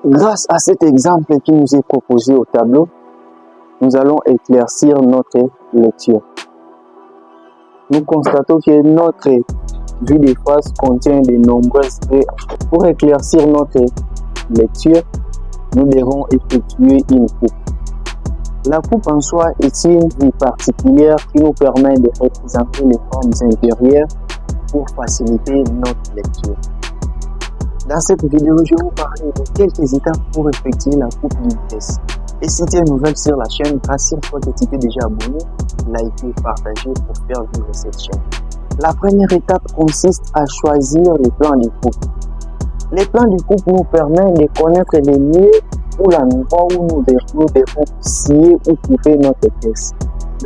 Grâce à cet exemple qui nous est proposé au tableau, nous allons éclaircir notre lecture. Nous constatons que notre vue de face contient de nombreuses raies. Pour éclaircir notre lecture, nous devons effectuer une coupe. La coupe en soi est une vue particulière qui nous permet de représenter les formes intérieures pour faciliter notre lecture. Dans cette vidéo, je vais vous parler de quelques étapes pour effectuer la coupe d'une pièce. Et si tu es nouvelle sur la chaîne, rassure-toi que tu t'es déjà abonné, liker, partager pour faire vivre cette chaîne. La première étape consiste à choisir les plans de coupe. Les plans de coupe nous permettent de connaître les lieux ou l'endroit où nous devons scier ou couper notre pièce.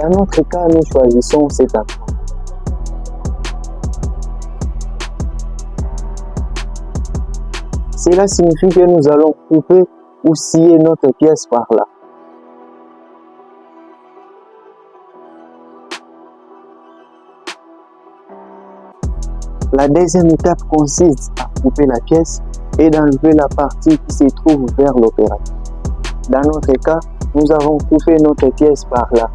Dans notre cas, nous choisissons cet endroit. Cela signifie que nous allons couper ou scier notre pièce par là. La deuxième étape consiste à couper la pièce et d'enlever la partie qui se trouve vers l'opérateur. Dans notre cas, nous avons coupé notre pièce par là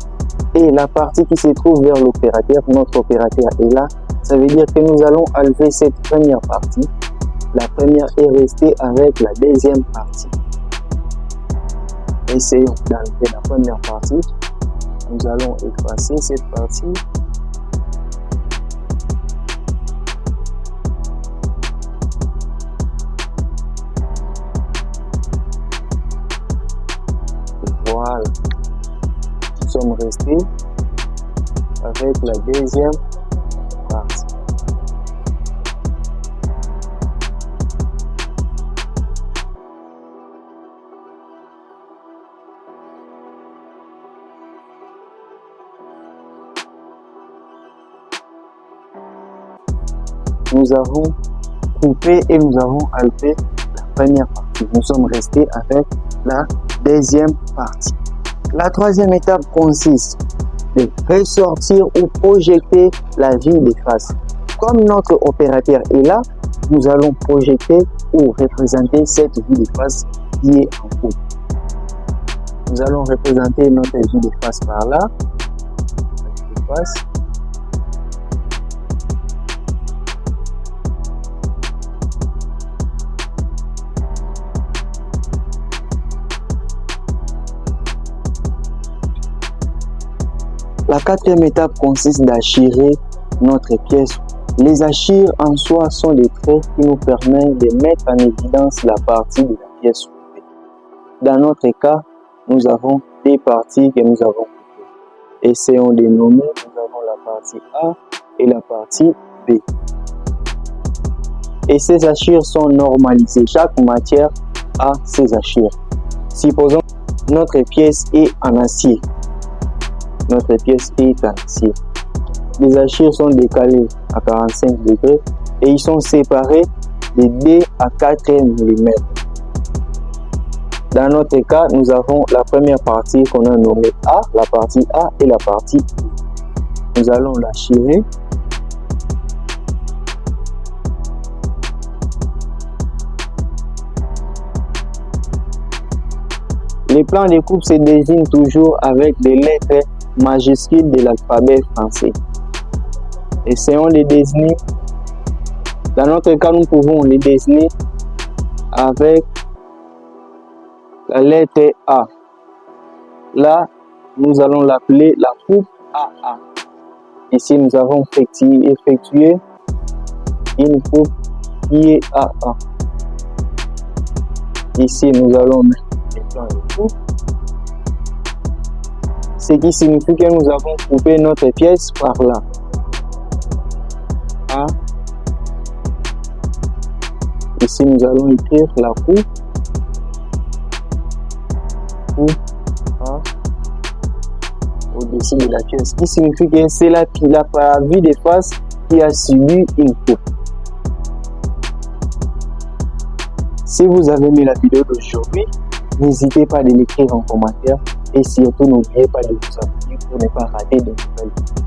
et la partie qui se trouve vers l'opérateur, notre opérateur est là. Ça veut dire que nous allons enlever cette première partie. La première est restée avec la deuxième partie. Essayons d'enlever la première partie. Nous allons effacer cette partie. Voilà. Nous sommes restés avec la deuxième partie. Nous avons coupé et nous avons enlevé la première partie. Nous sommes restés avec la deuxième partie. La troisième étape consiste de ressortir ou projeter la vue de face. Comme notre opérateur est là, nous allons projeter ou représenter cette vue de face qui est en coupe. Nous allons représenter notre vue de face par là. La quatrième étape consiste d'archirer notre pièce. Les archires en soi sont des traits qui nous permettent de mettre en évidence la partie de la pièce coupée. Dans notre cas, nous avons des parties que nous avons coupées. Essayons de nommer. Nous avons la partie A et la partie B. Et ces archires sont normalisées. Chaque matière a ses archires. Supposons que notre pièce est en acier. Notre pièce est en acier. Les archires sont décalés à 45 degrés et ils sont séparés de 2 à 4 mm. Dans notre cas, nous avons la première partie qu'on a nommée A, la partie A et la partie B. Nous allons l'archirer. Les plans de coupe se désignent toujours avec des lettres majuscules de l'alphabet français. Essayons de les désigner. Dans notre cas, nous pouvons les désigner avec la lettre A. Là, nous allons l'appeler la coupe AA. Ici, nous avons effectué une coupe qui est AA. Ici, nous allons mettre les plans de coupe. Ce qui signifie que nous avons coupé notre pièce par là. A. Ici, nous allons écrire la coupe. A. Au-dessus de la pièce. Ce qui signifie que c'est la vue de face qui a subi une coupe. Si vous avez aimé la vidéo d'aujourd'hui, n'hésitez pas à l'écrire en commentaire et surtout n'oubliez pas de vous abonner pour ne pas rater de nouvelles vidéos.